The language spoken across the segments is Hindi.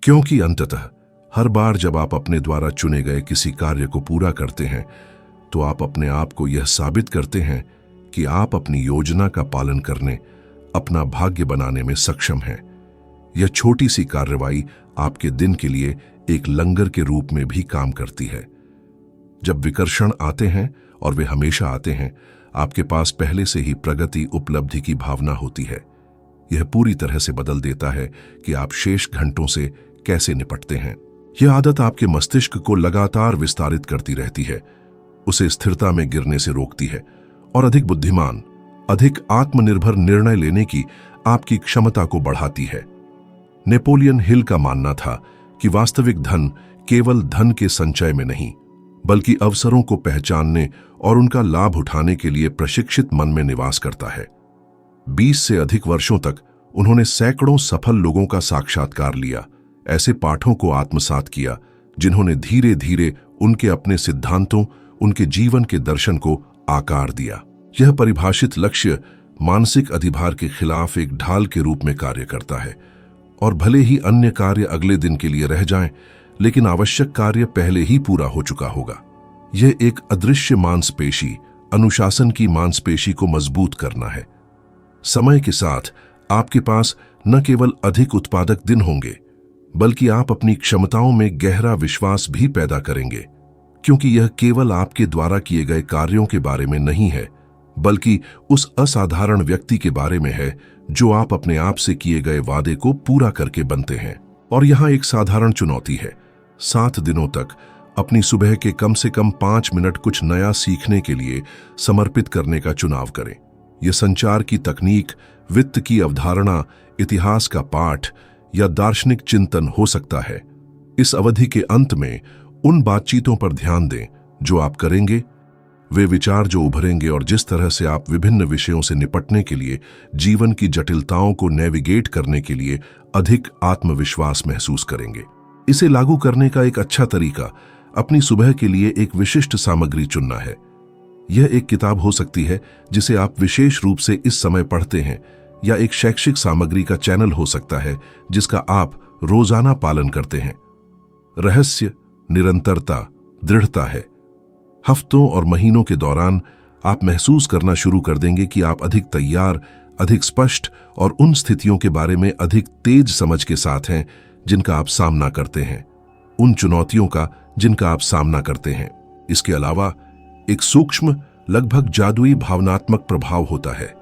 क्योंकि अंततः हर बार जब आप अपने द्वारा चुने गए किसी कार्य को पूरा करते हैं तो आप अपने आप को यह साबित करते हैं कि आप अपनी योजना का पालन करने, अपना भाग्य बनाने में सक्षम हैं। यह छोटी सी कार्रवाई आपके दिन के लिए एक लंगर के रूप में भी काम करती है। जब विकर्षण आते हैं, और वे हमेशा आते हैं, आपके पास पहले से ही प्रगति उपलब्धि की भावना होती है। यह पूरी तरह से बदल देता है कि आप शेष घंटों से कैसे निपटते हैं। यह आदत आपके मस्तिष्क को लगातार विस्तारित करती रहती है, उसे स्थिरता में गिरने से रोकती है और अधिक बुद्धिमान, अधिक आत्मनिर्भर निर्णय लेने की आपकी क्षमता को बढ़ाती है। नेपोलियन हिल का मानना था कि वास्तविक धन केवल धन के संचय में नहीं, बल्कि अवसरों को पहचानने और उनका लाभ उठाने के लिए प्रशिक्षित मन में निवास करता है। 20 से अधिक वर्षों तक उन्होंने सैकड़ों सफल लोगों का साक्षात्कार लिया, ऐसे पाठों को आत्मसात किया जिन्होंने धीरे धीरे उनके अपने सिद्धांतों, उनके जीवन के दर्शन को आकार दिया। यह परिभाषित लक्ष्य मानसिक अधिभार के खिलाफ एक ढाल के रूप में कार्य करता है, और भले ही अन्य कार्य अगले दिन के लिए रह जाएं, लेकिन आवश्यक कार्य पहले ही पूरा हो चुका होगा। यह एक अदृश्य मांसपेशी, अनुशासन की मांसपेशी को मजबूत करना है। समय के साथ आपके पास न केवल अधिक उत्पादक दिन होंगे, बल्कि आप अपनी क्षमताओं में गहरा विश्वास भी पैदा करेंगे, क्योंकि यह केवल आपके द्वारा किए गए कार्यों के बारे में नहीं है, बल्कि उस असाधारण व्यक्ति के बारे में है जो आप अपने आप से किए गए वादे को पूरा करके बनते हैं। और यहाँ एक साधारण चुनौती है, 7 दिनों तक अपनी सुबह के कम से कम 5 मिनट कुछ नया सीखने के लिए समर्पित करने का चुनाव करें। यह संचार की तकनीक, वित्त की अवधारणा, इतिहास का पाठ या दार्शनिक चिंतन हो सकता है। इस अवधि के अंत में उन बातचीतों पर ध्यान दें जो आप करेंगे, वे विचार जो उभरेंगे और जिस तरह से आप विभिन्न विषयों से निपटने के लिए, जीवन की जटिलताओं को नेविगेट करने के लिए अधिक आत्मविश्वास महसूस करेंगे। इसे लागू करने का एक अच्छा तरीका अपनी सुबह के लिए एक विशिष्ट सामग्री चुनना है। यह एक किताब हो सकती है जिसे आप विशेष रूप से इस समय पढ़ते हैं, या एक शैक्षिक सामग्री का चैनल हो सकता है जिसका आप रोजाना पालन करते हैं। रहस्य निरंतरता, दृढ़ता है। हफ्तों और महीनों के दौरान आप महसूस करना शुरू कर देंगे कि आप अधिक तैयार, अधिक स्पष्ट और उन स्थितियों के बारे में अधिक तेज समझ के साथ हैं जिनका आप सामना करते हैं, उन चुनौतियों का जिनका आप सामना करते हैं। इसके अलावा एक सूक्ष्म, लगभग जादुई भावनात्मक प्रभाव होता है।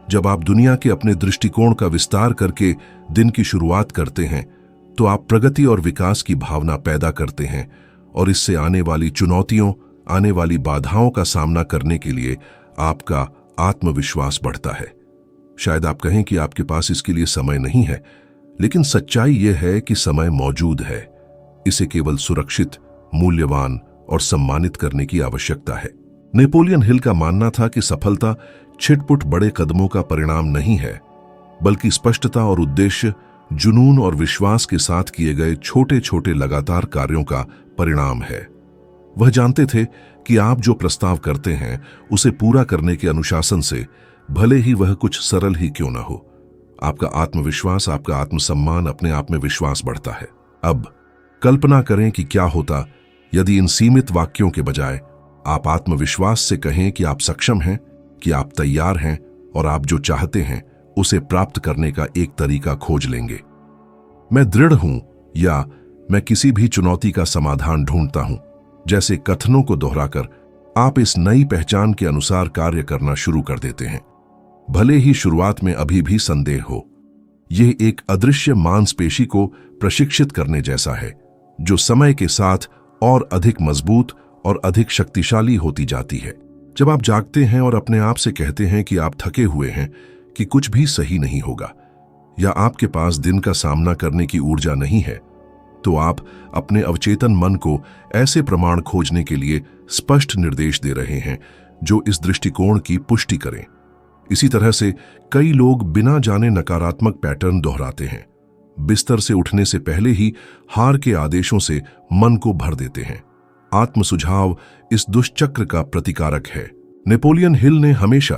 जब आप दुनिया के अपने दृष्टिकोण का विस्तार करके दिन की शुरुआत करते हैं, तो आप प्रगति और विकास की भावना पैदा करते हैं, और इससे आने वाली चुनौतियों, आने वाली बाधाओं का सामना करने के लिए आपका आत्मविश्वास बढ़ता है। शायद आप कहें कि आपके पास इसके लिए समय नहीं है, लेकिन सच्चाई यह है कि समय मौजूद है। इसे केवल सुरक्षित, मूल्यवान और सम्मानित करने की आवश्यकता है। नेपोलियन हिल का मानना था कि सफलता छिटपुट बड़े कदमों का परिणाम नहीं है, बल्कि स्पष्टता और उद्देश्य, जुनून और विश्वास के साथ किए गए छोटे छोटे लगातार कार्यों का परिणाम है। वह जानते थे कि आप जो प्रस्ताव करते हैं उसे पूरा करने के अनुशासन से, भले ही वह कुछ सरल ही क्यों ना हो, आपका आत्मविश्वास, आपका आत्मसम्मान, अपने आप में विश्वास बढ़ता है। अब कल्पना करें कि क्या होता यदि इन सीमित वाक्यों के बजाय आप आत्मविश्वास से कहें कि आप सक्षम हैं, कि आप तैयार हैं और आप जो चाहते हैं उसे प्राप्त करने का एक तरीका खोज लेंगे। मैं दृढ़ हूं, या मैं किसी भी चुनौती का समाधान ढूंढता हूं जैसे कथनों को दोहराकर आप इस नई पहचान के अनुसार कार्य करना शुरू कर देते हैं, भले ही शुरुआत में अभी भी संदेह हो। यह एक अदृश्य मांसपेशी को प्रशिक्षित करने जैसा है, जो समय के साथ और अधिक मजबूत और अधिक शक्तिशाली होती जाती है। जब आप जागते हैं और अपने आप से कहते हैं कि आप थके हुए हैं, कि कुछ भी सही नहीं होगा, या आपके पास दिन का सामना करने की ऊर्जा नहीं है, तो आप अपने अवचेतन मन को ऐसे प्रमाण खोजने के लिए स्पष्ट निर्देश दे रहे हैं जो इस दृष्टिकोण की पुष्टि करें। इसी तरह से कई लोग बिना जाने नकारात्मक पैटर्न दोहराते हैं, बिस्तर से उठने से पहले ही हार के आदेशों से मन को भर देते हैं। आत्म सुझाव इस दुष्चक्र का प्रतिकारक है। नेपोलियन हिल ने हमेशा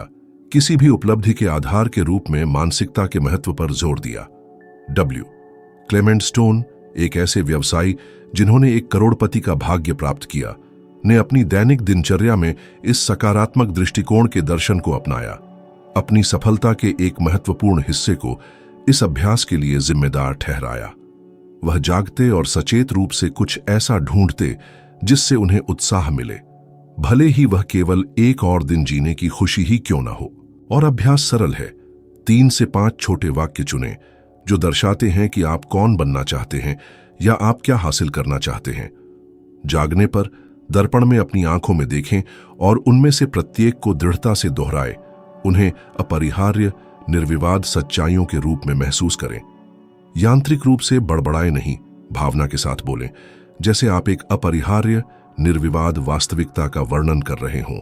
किसी भी उपलब्धि के आधार के रूप में मानसिकता के महत्व पर जोर दिया। क्लेमेंट स्टोन एक ऐसे व्यवसायी जिन्होंने एक करोड़पति का भाग्य प्राप्त किया, ने अपनी दैनिक दिनचर्या में इस सकारात्मक दृष्टिकोण के दर्शन को अपनाया। अपनी सफलता के एक महत्वपूर्ण हिस्से को इस अभ्यास के लिए जिम्मेदार ठहराया। वह जागते और सचेत रूप से कुछ ऐसा ढूंढते जिससे उन्हें उत्साह मिले, भले ही वह केवल एक और दिन जीने की खुशी ही क्यों ना हो। और अभ्यास सरल है। 3 से 5 छोटे वाक्य चुनें जो दर्शाते हैं कि आप कौन बनना चाहते हैं या आप क्या हासिल करना चाहते हैं। जागने पर दर्पण में अपनी आंखों में देखें और उनमें से प्रत्येक को दृढ़ता से दोहराएं। उन्हें अपरिहार्य, निर्विवाद सच्चाइयों के रूप में महसूस करें। यांत्रिक रूप से बड़बड़ाए नहीं, भावना के साथ बोलें, जैसे आप एक अपरिहार्य, निर्विवाद वास्तविकता का वर्णन कर रहे हों।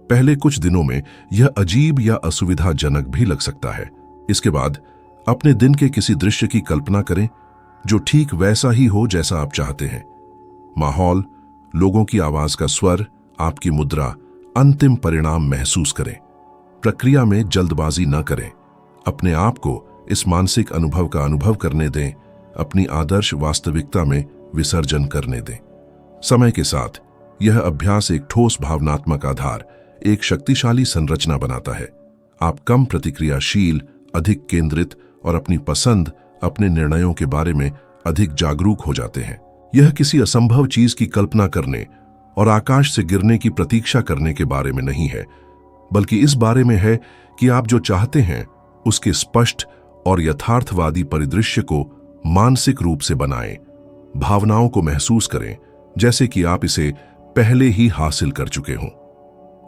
पहले कुछ दिनों में यह अजीब या असुविधाजनक भी लग सकता है। इसके बाद अपने दिन के किसी दृश्य की कल्पना करें जो ठीक वैसा ही हो जैसा आप चाहते हैं। माहौल, लोगों की आवाज का स्वर, आपकी मुद्रा, अंतिम परिणाम महसूस करें। प्रक्रिया में जल्दबाजी न करें। अपने आप को इस मानसिक अनुभव का अनुभव करने दें, अपनी आदर्श वास्तविकता में विसर्जन करने दें। समय के साथ यह अभ्यास एक ठोस भावनात्मक आधार, एक शक्तिशाली संरचना बनाता है। आप कम प्रतिक्रियाशील, अधिक केंद्रित और अपनी पसंद, अपने निर्णयों के बारे में अधिक जागरूक हो जाते हैं। यह किसी असंभव चीज की कल्पना करने और आकाश से गिरने की प्रतीक्षा करने के बारे में नहीं है, बल्कि इस बारे में है कि आप जो चाहते हैं उसके स्पष्ट और यथार्थवादी परिदृश्य को मानसिक रूप से बनाएं। भावनाओं को महसूस करें जैसे कि आप इसे पहले ही हासिल कर चुके हों।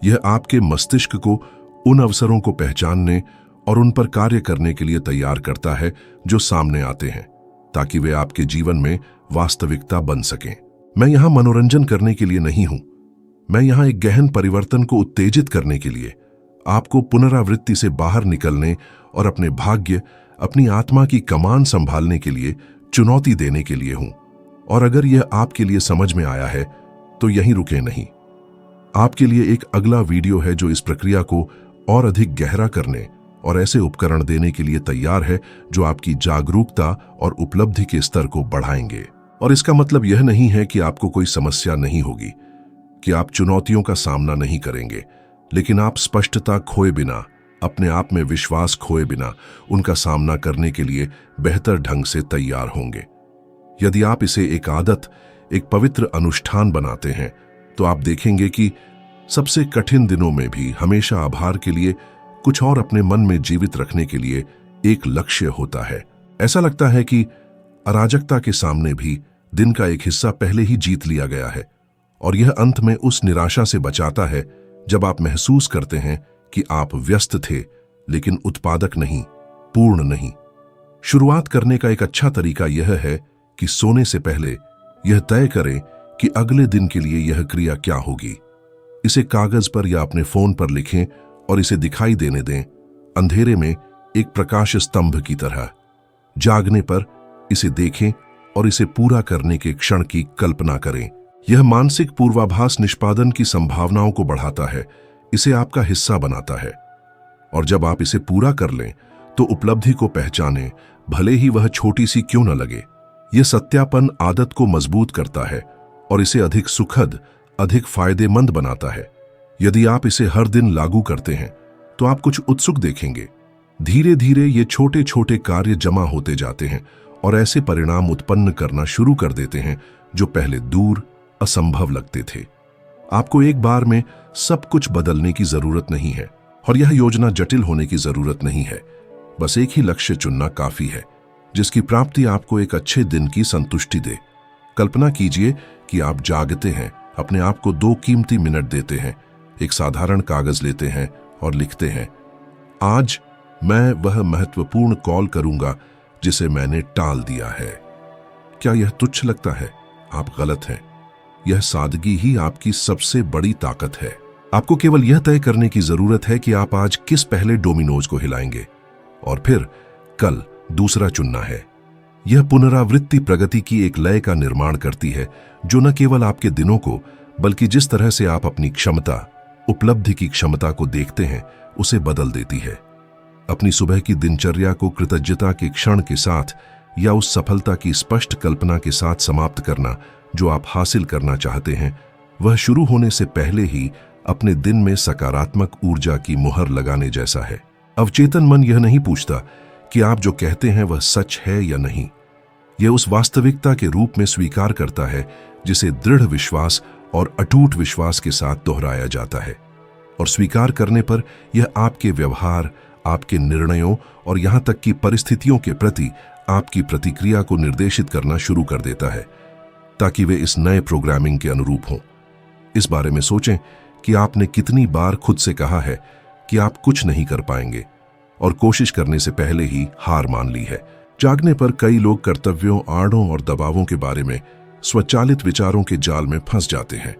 यह आपके मस्तिष्क को उन अवसरों को पहचानने और उन पर कार्य करने के लिए तैयार करता है जो सामने आते हैं, ताकि वे आपके जीवन में वास्तविकता बन सकें। मैं यहां मनोरंजन करने के लिए नहीं हूं, मैं यहां एक गहन परिवर्तन को उत्तेजित करने के लिए, आपको पुनरावृत्ति से बाहर निकलने और अपने भाग्य, अपनी आत्मा की कमान संभालने के लिए चुनौती देने के लिए हूं। और अगर यह आपके लिए समझ में आया है तो यहीं रुके नहीं। आपके लिए एक अगला वीडियो है जो इस प्रक्रिया को और अधिक गहरा करने और ऐसे उपकरण देने के लिए तैयार है जो आपकी जागरूकता और उपलब्धि के स्तर को बढ़ाएंगे। और इसका मतलब यह नहीं है कि आपको कोई समस्या नहीं होगी, कि आप चुनौतियों का सामना नहीं करेंगे, लेकिन आप स्पष्टता खोए बिना, अपने आप में विश्वास खोए बिना उनका सामना करने के लिए बेहतर ढंग से तैयार होंगे। यदि आप इसे एक आदत, एक पवित्र अनुष्ठान बनाते हैं, तो आप देखेंगे कि सबसे कठिन दिनों में भी हमेशा आभार के लिए, कुछ और अपने मन में जीवित रखने के लिए एक लक्ष्य होता है। ऐसा लगता है कि अराजकता के सामने भी दिन का एक हिस्सा पहले ही जीत लिया गया है, और यह अंत में उस निराशा से बचाता है जब आप महसूस करते हैं कि आप व्यस्त थे लेकिन उत्पादक नहीं, पूर्ण नहीं। शुरुआत करने का एक अच्छा तरीका यह है कि सोने से पहले यह तय करें कि अगले दिन के लिए यह क्रिया क्या होगी। इसे कागज पर या अपने फोन पर लिखें और इसे दिखाई देने दें, अंधेरे में एक प्रकाश स्तंभ की तरह। जागने पर इसे देखें और इसे पूरा करने के क्षण की कल्पना करें। यह मानसिक पूर्वाभास निष्पादन की संभावनाओं को बढ़ाता है, इसे आपका हिस्सा बनाता है। और जब आप इसे पूरा कर लें तो उपलब्धि को पहचानें, भले ही वह छोटी सी क्यों न लगे। यह सत्यापन आदत को मजबूत करता है और इसे अधिक सुखद, अधिक फायदेमंद बनाता है। यदि आप इसे हर दिन लागू करते हैं तो आप कुछ उत्सुक देखेंगे। धीरे धीरे ये छोटे छोटे कार्य जमा होते जाते हैं और ऐसे परिणाम उत्पन्न करना शुरू कर देते हैं जो पहले दूर, असंभव लगते थे। आपको एक बार में सब कुछ बदलने की जरूरत नहीं है और यह योजना जटिल होने की जरूरत नहीं है। बस एक ही लक्ष्य चुनना काफी है जिसकी प्राप्ति आपको एक अच्छे दिन की संतुष्टि दे। कल्पना कीजिए कि आप जागते हैं, अपने आप को 2 कीमती मिनट देते हैं, एक साधारण कागज लेते हैं और लिखते हैं, आज मैं वह महत्वपूर्ण कॉल करूंगा जिसे मैंने टाल दिया है। क्या यह तुच्छ लगता है? आप गलत हैं। यह सादगी ही आपकी सबसे बड़ी ताकत है। आपको केवल यह तय करने की जरूरत है कि आप आज किस पहले डोमिनोज को हिलाएंगे और फिर कल दूसरा चुनना है। यह पुनरावृत्ति प्रगति की एक लय का निर्माण करती है जो न केवल आपके दिनों को, बल्कि जिस तरह से आप अपनी क्षमता, उपलब्धि की क्षमता को देखते हैं उसे बदल देती है। अपनी सुबह की दिनचर्या को कृतज्ञता के क्षण के साथ या उस सफलता की स्पष्ट कल्पना के साथ समाप्त करना जो आप हासिल करना चाहते हैं, वह शुरू होने से पहले ही अपने दिन में सकारात्मक ऊर्जा की मुहर लगाने जैसा है। अवचेतन मन यह नहीं पूछता कि आप जो कहते हैं वह सच है या नहीं। यह उस वास्तविकता के रूप में स्वीकार करता है जिसे दृढ़ विश्वास और अटूट विश्वास के साथ दोहराया जाता है। और स्वीकार करने पर यह आपके व्यवहार, आपके निर्णयों और यहां तक कि परिस्थितियों के प्रति आपकी प्रतिक्रिया को निर्देशित करना शुरू कर देता है, ताकि वे इस नए प्रोग्रामिंग के अनुरूप हों। इस बारे में सोचें कि आपने कितनी बार खुद से कहा है कि आप कुछ नहीं कर पाएंगे और कोशिश करने से पहले ही हार मान ली है। जागने पर कई लोग कर्तव्यों, आड़ों और दबावों के बारे में स्वचालित विचारों के जाल में फंस जाते हैं,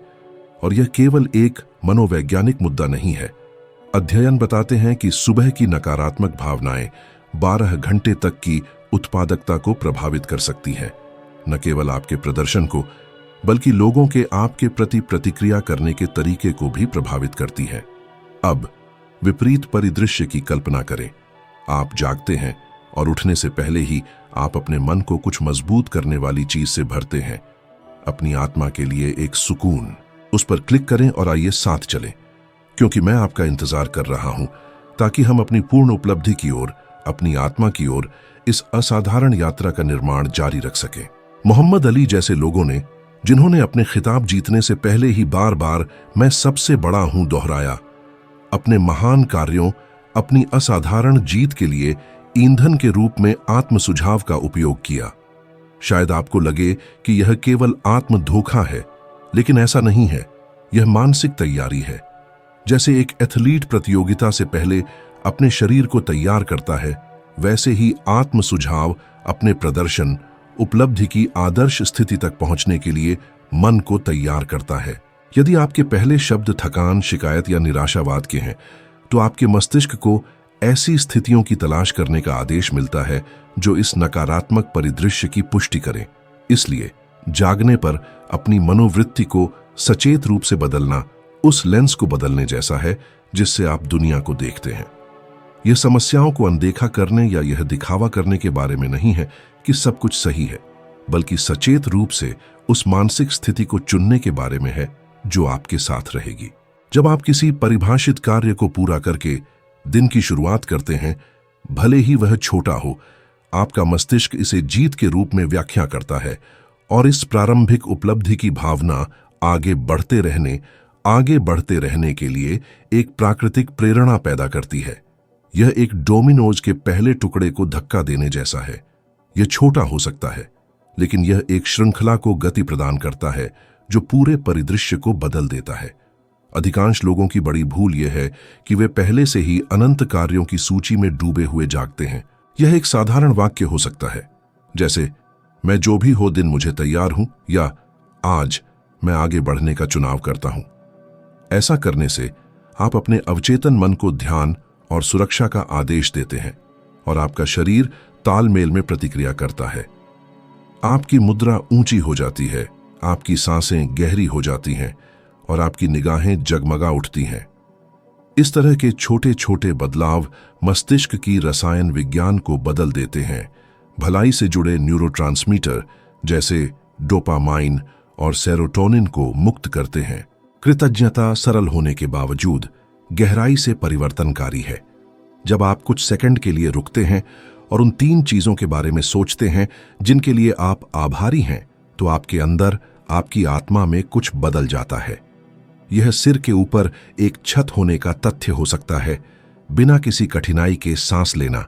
और यह केवल एक मनोवैज्ञानिक मुद्दा नहीं है। अध्ययन बताते हैं कि सुबह की नकारात्मक भावनाएं 12 घंटे तक की उत्पादकता को प्रभावित कर सकती हैं, न केवल आपके प्रदर्शन को, बल्कि लोगों के आपके प्रति प्रतिक्रिया करने के तरीके को भी प्रभावित करती है। अब विपरीत परिदृश्य की कल्पना करें। आप जागते हैं और उठने से पहले ही आप अपने मन को कुछ मजबूत करने वाली चीज से भरते हैं, अपनी आत्मा के लिए एक सुकून। उस पर क्लिक करें और आइए साथ चलें, क्योंकि मैं आपका इंतजार कर रहा हूं, ताकि हम अपनी पूर्ण उपलब्धि की ओर, अपनी आत्मा की ओर इस असाधारण यात्रा का निर्माण जारी रख सकें। मोहम्मद अली जैसे लोगों ने, जिन्होंने अपने खिताब जीतने से पहले ही बार बार मैं सबसे बड़ा हूं दोहराया, अपने महान कार्यों, अपनी असाधारण जीत के लिए ईंधन के रूप में आत्म सुझाव का उपयोग किया। शायद आपको लगे कि यह केवल आत्म धोखा है, लेकिन ऐसा नहीं है। यह मानसिक तैयारी है। जैसे एक एथलीट प्रतियोगिता से पहले अपने शरीर को तैयार करता है, वैसे ही आत्म सुझाव अपने प्रदर्शन, उपलब्धि की आदर्श स्थिति तक पहुंचने के लिए मन को तैयार करता है। यदि आपके पहले शब्द थकान, शिकायत या निराशावाद के हैं, तो आपके मस्तिष्क को ऐसी स्थितियों की तलाश करने का आदेश मिलता है जो इस नकारात्मक परिदृश्य की पुष्टि करें। इसलिए जागने पर अपनी मनोवृत्ति को सचेत रूप से बदलना उस लेंस को बदलने जैसा है जिससे आप दुनिया को देखते हैं। यह समस्याओं को अनदेखा करने या यह दिखावा करने के बारे में नहीं है कि सब कुछ सही है, बल्कि सचेत रूप से उस मानसिक स्थिति को चुनने के बारे में है जो आपके साथ रहेगी। जब आप किसी परिभाषित कार्य को पूरा करके दिन की शुरुआत करते हैं, भले ही वह छोटा हो, आपका मस्तिष्क इसे जीत के रूप में व्याख्या करता है और इस प्रारंभिक उपलब्धि की भावना आगे बढ़ते रहने के लिए एक प्राकृतिक प्रेरणा पैदा करती है। यह एक डोमिनोज के पहले टुकड़े को धक्का देने जैसा है। यह छोटा हो सकता है, लेकिन यह एक श्रृंखला को गति प्रदान करता है जो पूरे परिदृश्य को बदल देता है। अधिकांश लोगों की बड़ी भूल यह है कि वे पहले से ही अनंत कार्यों की सूची में डूबे हुए जागते हैं। यह एक साधारण वाक्य हो सकता है, जैसे मैं जो भी हो दिन मुझे तैयार हूं, या आज मैं आगे बढ़ने का चुनाव करता हूं। ऐसा करने से आप अपने अवचेतन मन को ध्यान और सुरक्षा का आदेश देते हैं और आपका शरीर तालमेल में प्रतिक्रिया करता है। आपकी मुद्रा ऊंची हो जाती है, आपकी सांसें गहरी हो जाती हैं और आपकी निगाहें जगमगा उठती हैं। इस तरह के छोटे छोटे बदलाव मस्तिष्क की रसायन विज्ञान को बदल देते हैं। भलाई से जुड़े न्यूरोट्रांसमीटर जैसे डोपामाइन और सेरोटोनिन को मुक्त करते हैं। कृतज्ञता सरल होने के बावजूद गहराई से परिवर्तनकारी है। जब आप कुछ सेकंड के लिए रुकते हैं और उन 3 चीजों के बारे में सोचते हैं जिनके लिए आप आभारी हैं, तो आपके अंदर, आपकी आत्मा में कुछ बदल जाता है। यह सिर के ऊपर एक छत होने का तथ्य हो सकता है, बिना किसी कठिनाई के सांस लेना,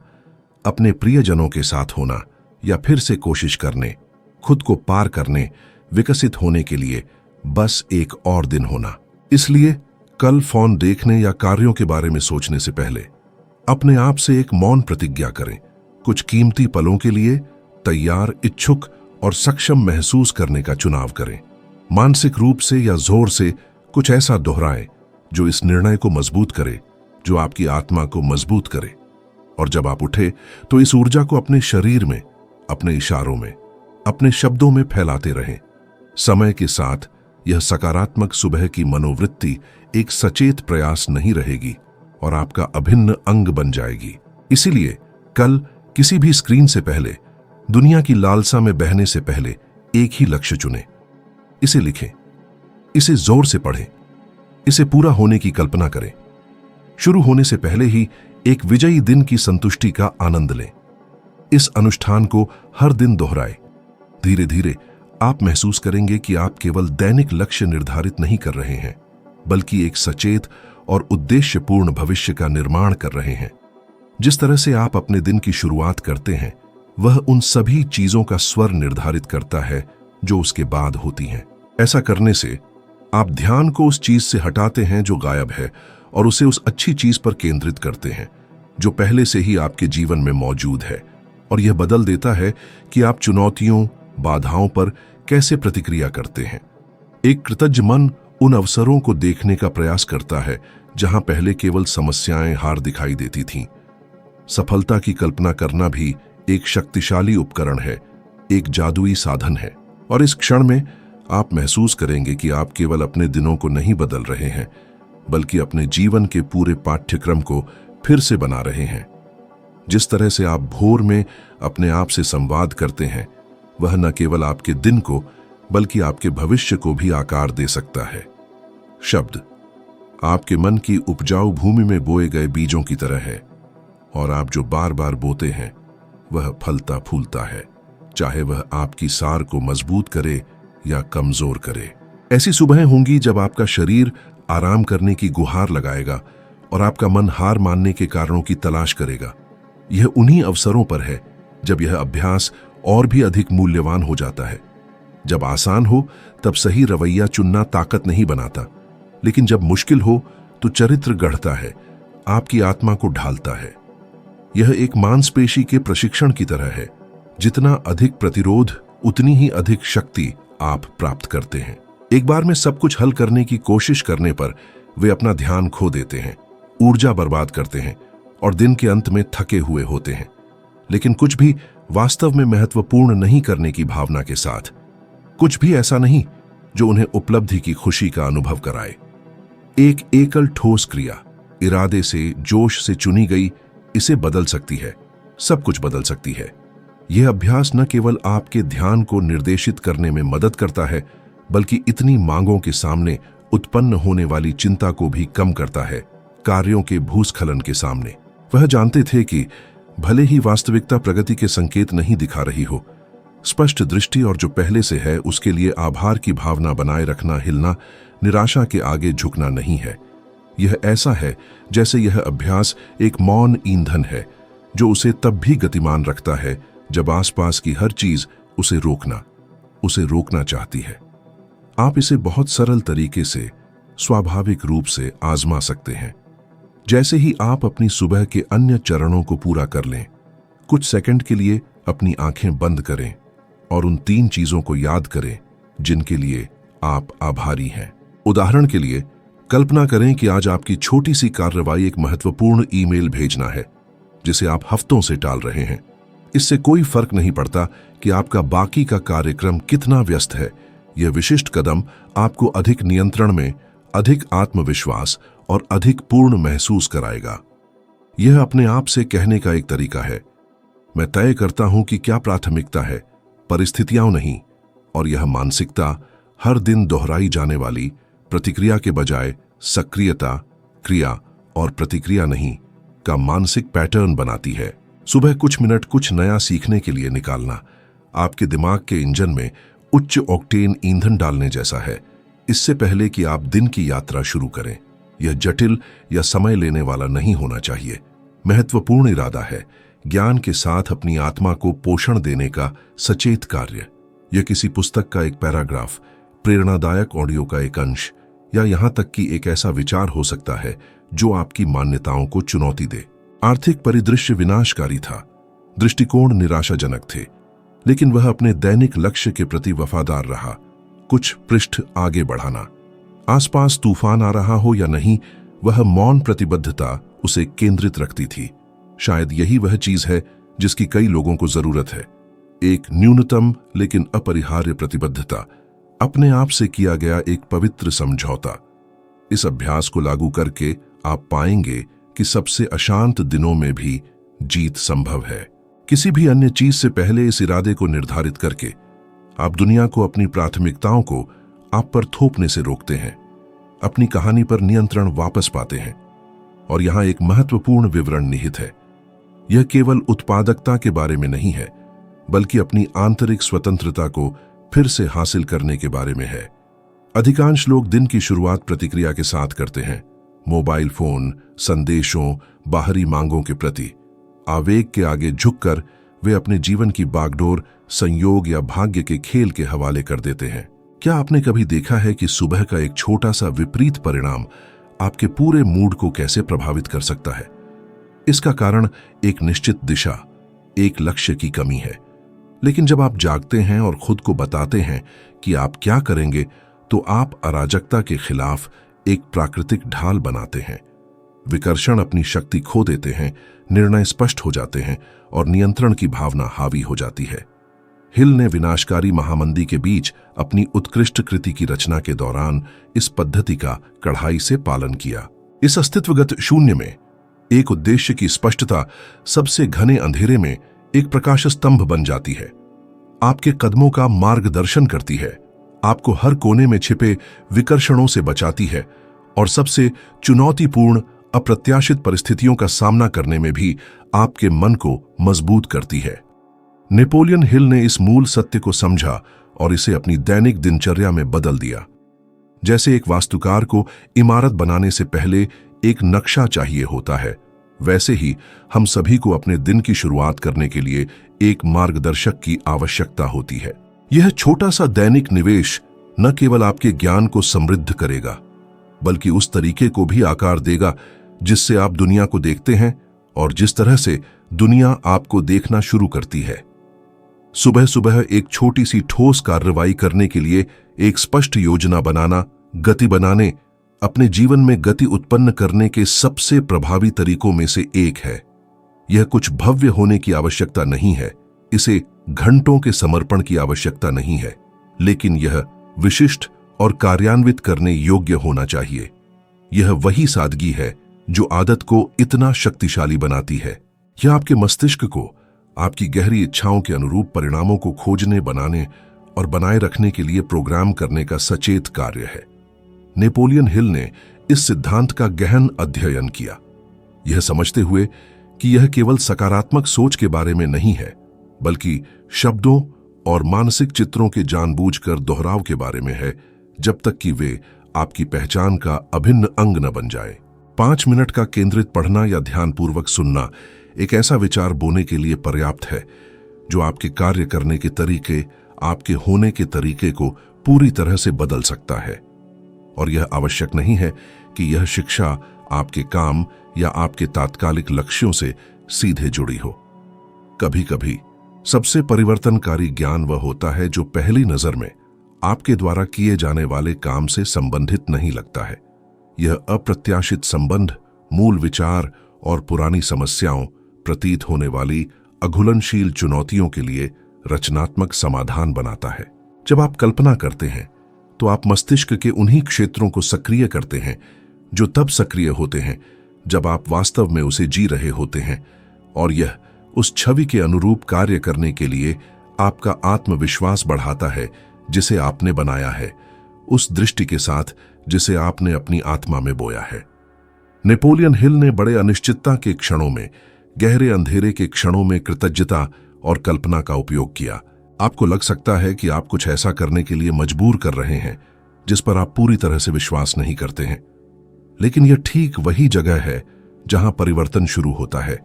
अपने प्रियजनों के साथ होना, या फिर से कोशिश करने, खुद को पार करने, विकसित होने के लिए बस एक और दिन होना। इसलिए कल फोन देखने या कार्यों के बारे में सोचने से पहले अपने आप से एक मौन प्रतिज्ञा करें। कुछ कीमती पलों के लिए तैयार, इच्छुक और सक्षम महसूस करने का चुनाव करें। मानसिक रूप से या जोर से कुछ ऐसा दोहराएं जो इस निर्णय को मजबूत करे, जो आपकी आत्मा को मजबूत करे। और जब आप उठे तो इस ऊर्जा को अपने शरीर में, अपने इशारों में, अपने शब्दों में फैलाते रहें। समय के साथ यह सकारात्मक सुबह की मनोवृत्ति एक सचेत प्रयास नहीं रहेगी और आपका अभिन्न अंग बन जाएगी। इसीलिए कल किसी भी स्क्रीन से पहले दुनिया की लालसा में बहने से पहले एक ही लक्ष्य चुनें। इसे लिखें, इसे जोर से पढ़ें, इसे पूरा होने की कल्पना करें। शुरू होने से पहले ही एक विजयी दिन की संतुष्टि का आनंद लें। इस अनुष्ठान को हर दिन दोहराएं। धीरे धीरे आप महसूस करेंगे कि आप केवल दैनिक लक्ष्य निर्धारित नहीं कर रहे हैं, बल्कि एक सचेत और उद्देश्यपूर्ण भविष्य का निर्माण कर रहे हैं। जिस तरह से आप अपने दिन की शुरुआत करते हैं, वह उन सभी चीजों का स्वर निर्धारित करता है जो उसके बाद होती हैं। ऐसा करने से आप ध्यान को उस चीज से हटाते हैं जो गायब है और उसे उस अच्छी चीज पर केंद्रित करते हैं जो पहले से ही आपके जीवन में मौजूद है। और यह बदल देता है कि आप चुनौतियों, बाधाओं पर कैसे प्रतिक्रिया करते हैं। एक कृतज्ञ मन उन अवसरों को देखने का प्रयास करता है जहां पहले केवल समस्याएं हार दिखाई देती थीं। सफलता की कल्पना करना भी एक शक्तिशाली उपकरण है, एक जादुई साधन है। और इस क्षण में आप महसूस करेंगे कि आप केवल अपने दिनों को नहीं बदल रहे हैं, बल्कि अपने जीवन के पूरे पाठ्यक्रम को फिर से बना रहे हैं। जिस तरह से आप भोर में अपने आप से संवाद करते हैं, वह न केवल आपके दिन को बल्कि आपके भविष्य को भी आकार दे सकता है। शब्द आपके मन की उपजाऊ भूमि में बोए गए बीजों की तरह है, और आप जो बार बार बोते हैं वह फलता फूलता है, चाहे वह आपकी सार को मजबूत करे या कमजोर करे। ऐसी सुबहें होंगी जब आपका शरीर आराम करने की गुहार लगाएगा और आपका मन हार मानने के कारणों की तलाश करेगा। यह उन्हीं अवसरों पर है जब यह अभ्यास और भी अधिक मूल्यवान हो जाता है। जब आसान हो तब सही रवैया चुनना ताकत नहीं बनाता, लेकिन जब मुश्किल हो तो चरित्र गढ़ता है, आपकी आत्मा को ढालता है। यह एक मांसपेशी के प्रशिक्षण की तरह है। जितना अधिक प्रतिरोध, उतनी ही अधिक शक्ति आप प्राप्त करते हैं। एक बार में सब कुछ हल करने की कोशिश करने पर वे अपना ध्यान खो देते हैं, ऊर्जा बर्बाद करते हैं और दिन के अंत में थके हुए होते हैं। लेकिन कुछ भी वास्तव में महत्वपूर्ण नहीं करने की भावना के साथ, कुछ भी ऐसा नहीं जो उन्हें उपलब्धि की खुशी का अनुभव कराए। एक एकल ठोस क्रिया इरादे से, जोश से चुनी गई, इसे बदल सकती है, सब कुछ बदल सकती है। यह अभ्यास न केवल आपके ध्यान को निर्देशित करने में मदद करता है, बल्कि इतनी मांगों के सामने उत्पन्न होने वाली चिंता को भी कम करता है। कार्यों के भूस्खलन के सामने वह जानते थे कि भले ही वास्तविकता प्रगति के संकेत नहीं दिखा रही हो, स्पष्ट दृष्टि और जो पहले से है उसके लिए आभार की भावना बनाए रखना, हिलना, निराशा के आगे झुकना नहीं है। यह ऐसा है जैसे यह अभ्यास एक मौन ईंधन है जो उसे तब भी गतिमान रखता है जब आसपास की हर चीज उसे रोकना चाहती है। आप इसे बहुत सरल तरीके से, स्वाभाविक रूप से आजमा सकते हैं। जैसे ही आप अपनी सुबह के अन्य चरणों को पूरा कर लें, कुछ सेकंड के लिए अपनी आंखें बंद करें और उन 3 चीजों को याद करें जिनके लिए आप आभारी हैं। उदाहरण के लिए, कल्पना करें कि आज आपकी छोटी सी कार्रवाई एक महत्वपूर्ण ईमेल भेजना है जिसे आप हफ्तों से टाल रहे हैं। इससे कोई फर्क नहीं पड़ता कि आपका बाकी का कार्यक्रम कितना व्यस्त है। यह विशिष्ट कदम आपको अधिक नियंत्रण में, अधिक आत्मविश्वास और अधिक पूर्ण महसूस कराएगा। यह अपने आप से कहने का एक तरीका है, मैं तय करता हूं कि क्या प्राथमिकता है, परिस्थितियां नहीं। और यह मानसिकता हर दिन दोहराई जाने वाली प्रतिक्रिया के बजाय सक्रियता, क्रिया और प्रतिक्रिया नहीं का मानसिक पैटर्न बनाती है। सुबह कुछ मिनट कुछ नया सीखने के लिए निकालना आपके दिमाग के इंजन में उच्च ऑक्टेन ईंधन डालने जैसा है, इससे पहले कि आप दिन की यात्रा शुरू करें। यह जटिल या समय लेने वाला नहीं होना चाहिए, महत्वपूर्ण इरादा है, ज्ञान के साथ अपनी आत्मा को पोषण देने का सचेत कार्य। यह किसी पुस्तक का एक पैराग्राफ, प्रेरणादायक ऑडियो का एक अंश या यहां तक कि एक ऐसा विचार हो सकता है जो आपकी मान्यताओं को चुनौती दे। आर्थिक परिदृश्य विनाशकारी था, दृष्टिकोण निराशाजनक थे, लेकिन वह अपने दैनिक लक्ष्य के प्रति वफादार रहा। कुछ पृष्ठ आगे बढ़ाना, आसपास तूफान आ रहा हो या नहीं, वह मौन प्रतिबद्धता उसे केंद्रित रखती थी। शायद यही वह चीज है जिसकी कई लोगों को जरूरत है, एक न्यूनतम लेकिन अपरिहार्य प्रतिबद्धता, अपने आप से किया गया एक पवित्र समझौता। इस अभ्यास को लागू करके आप पाएंगे कि सबसे अशांत दिनों में भी जीत संभव है, किसी भी अन्य चीज से पहले इस इरादे को निर्धारित करके आप दुनिया को अपनी प्राथमिकताओं को आप पर थोपने से रोकते हैं, अपनी कहानी पर नियंत्रण वापस पाते हैं। और यहां एक महत्वपूर्ण विवरण निहित है। यह केवल उत्पादकता के बारे में नहीं है, बल्कि अपनी आंतरिक स्वतंत्रता को फिर से हासिल करने के बारे में है। अधिकांश लोग दिन की शुरुआत प्रतिक्रिया के साथ करते हैं, मोबाइल फोन, संदेशों, बाहरी मांगों के प्रति। आवेग के आगे झुककर वे अपने जीवन की बागडोर संयोग या भाग्य के खेल के हवाले कर देते हैं। क्या आपने कभी देखा है कि सुबह का एक छोटा सा विपरीत परिणाम आपके पूरे मूड को कैसे प्रभावित कर सकता है? इसका कारण एक निश्चित दिशा, एक लक्ष्य की कमी है। लेकिन जब आप जागते हैं और खुद को बताते हैं कि आप क्या करेंगे, तो आप अराजकता के खिलाफ एक प्राकृतिक ढाल बनाते हैं। विकर्षण अपनी शक्ति खो देते हैं, निर्णय स्पष्ट हो जाते हैं और नियंत्रण की भावना हावी हो जाती है। हिल ने विनाशकारी महामंदी के बीच अपनी उत्कृष्ट कृति की रचना के दौरान इस पद्धति का कड़ाई से पालन किया। इस अस्तित्वगत शून्य में एक उद्देश्य की स्पष्टता सबसे घने अंधेरे में एक प्रकाश स्तंभ बन जाती है। आपके कदमों का मार्गदर्शन करती है, आपको हर कोने में छिपे विकर्षणों से बचाती है और सबसे चुनौतीपूर्ण अप्रत्याशित परिस्थितियों का सामना करने में भी आपके मन को मजबूत करती है। नेपोलियन हिल ने इस मूल सत्य को समझा और इसे अपनी दैनिक दिनचर्या में बदल दिया। जैसे एक वास्तुकार को इमारत बनाने से पहले एक नक्शा चाहिए होता है, वैसे ही हम सभी को अपने दिन की शुरुआत करने के लिए एक मार्गदर्शक की आवश्यकता होती है। यह छोटा सा दैनिक निवेश न केवल आपके ज्ञान को समृद्ध करेगा, बल्कि उस तरीके को भी आकार देगा जिससे आप दुनिया को देखते हैं और जिस तरह से दुनिया आपको देखना शुरू करती है। सुबह सुबह एक छोटी सी ठोस कार्रवाई करने के लिए एक स्पष्ट योजना बनाना, गति बनाने, अपने जीवन में गति उत्पन्न करने के सबसे प्रभावी तरीकों में से एक है। यह कुछ भव्य होने की आवश्यकता नहीं है, इसे घंटों के समर्पण की आवश्यकता नहीं है, लेकिन यह विशिष्ट और कार्यान्वित करने योग्य होना चाहिए। यह वही सादगी है जो आदत को इतना शक्तिशाली बनाती है। यह आपके मस्तिष्क को आपकी गहरी इच्छाओं के अनुरूप परिणामों को खोजने, बनाने और बनाए रखने के लिए प्रोग्राम करने का सचेत कार्य है। नेपोलियन हिल ने इस सिद्धांत का गहन अध्ययन किया, यह समझते हुए कि यह केवल सकारात्मक सोच के बारे में नहीं है, बल्कि शब्दों और मानसिक चित्रों के जानबूझकर दोहराव के बारे में है, जब तक कि वे आपकी पहचान का अभिन्न अंग न बन जाए। 5 मिनट का केंद्रित पढ़ना या ध्यानपूर्वक सुनना एक ऐसा विचार बोने के लिए पर्याप्त है जो आपके कार्य करने के तरीके, आपके होने के तरीके को पूरी तरह से बदल सकता है। और यह आवश्यक नहीं है कि यह शिक्षा आपके काम या आपके तात्कालिक लक्ष्यों से सीधे जुड़ी हो। कभी कभी सबसे परिवर्तनकारी ज्ञान वह होता है जो पहली नजर में आपके द्वारा किए जाने वाले काम से संबंधित नहीं लगता है। यह अप्रत्याशित संबंध मूल विचार और पुरानी समस्याओं, प्रतीत होने वाली अघुलनशील चुनौतियों के लिए रचनात्मक समाधान बनाता है। जब आप कल्पना करते हैं तो आप मस्तिष्क के उन्हीं क्षेत्रों को सक्रिय करते हैं जो तब सक्रिय होते हैं जब आप वास्तव में उसे जी रहे होते हैं, और यह उस छवि के अनुरूप कार्य करने के लिए आपका आत्मविश्वास बढ़ाता है जिसे आपने बनाया है, उस दृष्टि के साथ जिसे आपने अपनी आत्मा में बोया है। नेपोलियन हिल ने बड़े अनिश्चितता के क्षणों में, गहरे अंधेरे के क्षणों में कृतज्ञता और कल्पना का उपयोग किया। आपको लग सकता है कि आप कुछ ऐसा करने के लिए मजबूर कर रहे हैं जिस पर आप पूरी तरह से विश्वास नहीं करते हैं, लेकिन यह ठीक वही जगह है जहां परिवर्तन शुरू होता है,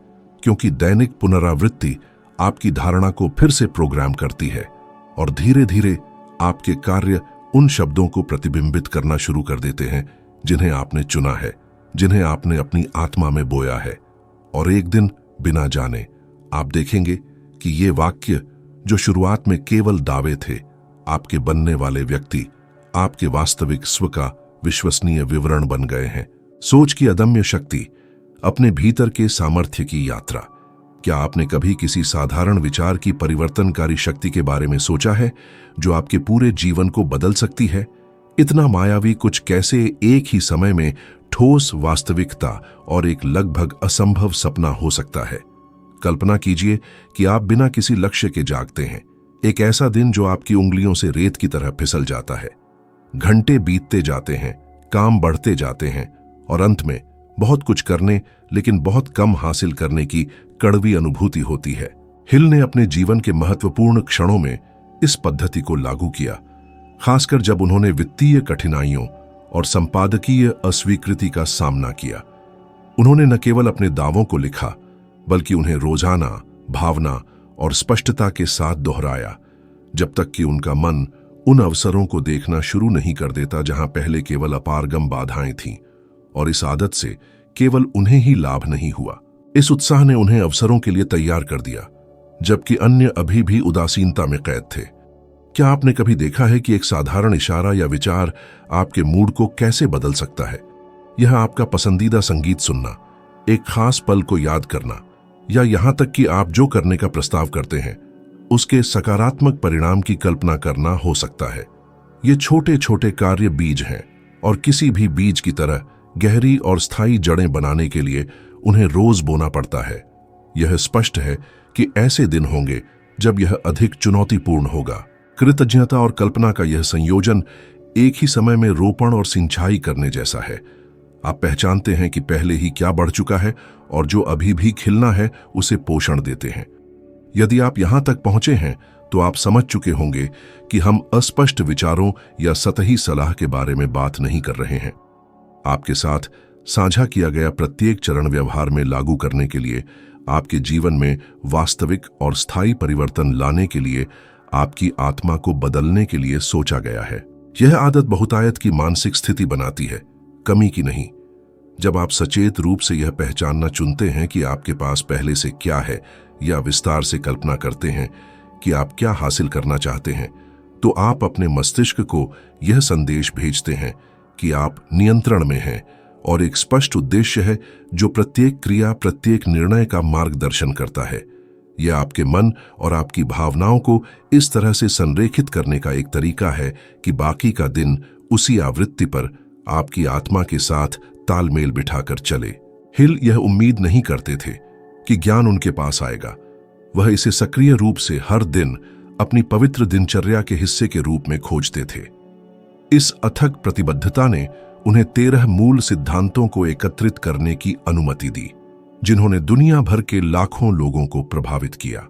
क्योंकि दैनिक पुनरावृत्ति आपकी धारणा को फिर से प्रोग्राम करती है और धीरे धीरे आपके कार्य उन शब्दों को प्रतिबिंबित करना शुरू कर देते हैं जिन्हें आपने चुना है, जिन्हें आपने अपनी आत्मा में बोया है। और एक दिन बिना जाने आप देखेंगे कि ये वाक्य जो शुरुआत में केवल दावे थे, आपके बनने वाले व्यक्ति, आपके वास्तविक स्व का विश्वसनीय विवरण बन गए हैं। सोच की अदम्य शक्ति, अपने भीतर के सामर्थ्य की यात्रा। क्या आपने कभी किसी साधारण विचार की परिवर्तनकारी शक्ति के बारे में सोचा है जो आपके पूरे जीवन को बदल सकती है? इतना मायावी कुछ कैसे एक ही समय में ठोस वास्तविकता और एक लगभग असंभव सपना हो सकता है? कल्पना कीजिए कि आप बिना किसी लक्ष्य के जागते हैं। एक ऐसा दिन जो आपकी उंगलियों से रेत की तरह फिसल जाता है। घंटे बीतते जाते हैं, काम बढ़ते जाते हैं और अंत में बहुत कुछ करने लेकिन बहुत कम हासिल करने की कड़वी अनुभूति होती है। हिल ने अपने जीवन के महत्वपूर्ण क्षणों में इस पद्धति को लागू किया, खासकर जब उन्होंने वित्तीय कठिनाइयों और संपादकीय अस्वीकृति का सामना किया। उन्होंने न केवल अपने दावों को लिखा, बल्कि उन्हें रोजाना, भावना और स्पष्टता के साथ दोहराया, जब तक कि उनका मन उन अवसरों को देखना शुरू नहीं कर देता जहां पहले केवल अपारगम बाधाएं थीं। और इस आदत से केवल उन्हें ही लाभ नहीं हुआ, इस उत्साह ने उन्हें अवसरों के लिए तैयार कर दिया, जबकि अन्य अभी भी उदासीनता में कैद थे। क्या आपने कभी देखा है कि एक साधारण इशारा या विचार आपके मूड को कैसे बदल सकता है? यह आपका पसंदीदा संगीत सुनना, एक खास पल को याद करना, या यहां तक कि आप जो करने का प्रस्ताव करते हैं उसके सकारात्मक परिणाम की कल्पना करना हो सकता है। ये छोटे छोटे कार्य बीज हैं, और किसी भी बीज की तरह गहरी और स्थायी जड़ें बनाने के लिए उन्हें रोज बोना पड़ता है। यह स्पष्ट है कि ऐसे दिन होंगे जब यह अधिक चुनौतीपूर्ण होगा। कृतज्ञता और कल्पना का यह संयोजन एक ही समय में रोपण और सिंचाई करने जैसा है। आप पहचानते हैं कि पहले ही क्या बढ़ चुका है और जो अभी भी खिलना है उसे पोषण देते हैं। यदि आप यहां तक पहुंचे हैं तो आप समझ चुके होंगे कि हम अस्पष्ट विचारों या सतही सलाह के बारे में बात नहीं कर रहे हैं। आपके साथ साझा किया गया प्रत्येक चरण व्यवहार में लागू करने के लिए, आपके जीवन में वास्तविक और स्थायी परिवर्तन लाने के लिए, आपकी आत्मा को बदलने के लिए सोचा गया है। यह आदत बहुतायत की मानसिक स्थिति बनाती है, कमी की नहीं। जब आप सचेत रूप से यह पहचानना चुनते हैं कि आपके पास पहले से क्या है, या विस्तार से कल्पना करते हैं कि आप क्या हासिल करना चाहते हैं, तो आप अपने मस्तिष्क को यह संदेश भेजते हैं कि आप नियंत्रण में हैं और एक स्पष्ट उद्देश्य है जो प्रत्येक क्रिया, प्रत्येक निर्णय का मार्गदर्शन करता है। यह आपके मन और आपकी भावनाओं को इस तरह से संरेखित करने का एक तरीका है कि बाकी का दिन उसी आवृत्ति पर आपकी आत्मा के साथ तालमेल बिठाकर चले। हिल यह उम्मीद नहीं करते थे कि ज्ञान उनके पास आएगा। वह इसे सक्रिय रूप से हर दिन अपनी पवित्र दिनचर्या के हिस्से के रूप में खोजते थे। इस अथक प्रतिबद्धता ने उन्हें 13 मूल सिद्धांतों को एकत्रित करने की अनुमति दी, जिन्होंने दुनिया भर के लाखों लोगों को प्रभावित किया।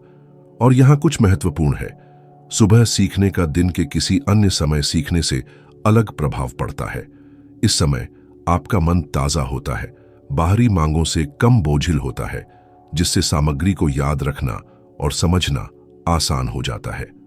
और यहां कुछ महत्वपूर्ण है। सुबह सीखने का दिन के किसी अन्य समय सीखने से अलग प्रभाव पड़ता है। इस समय आपका मन ताजा होता है, बाहरी मांगों से कम बोझिल होता है, जिससे सामग्री को याद रखना और समझना आसान हो जाता है।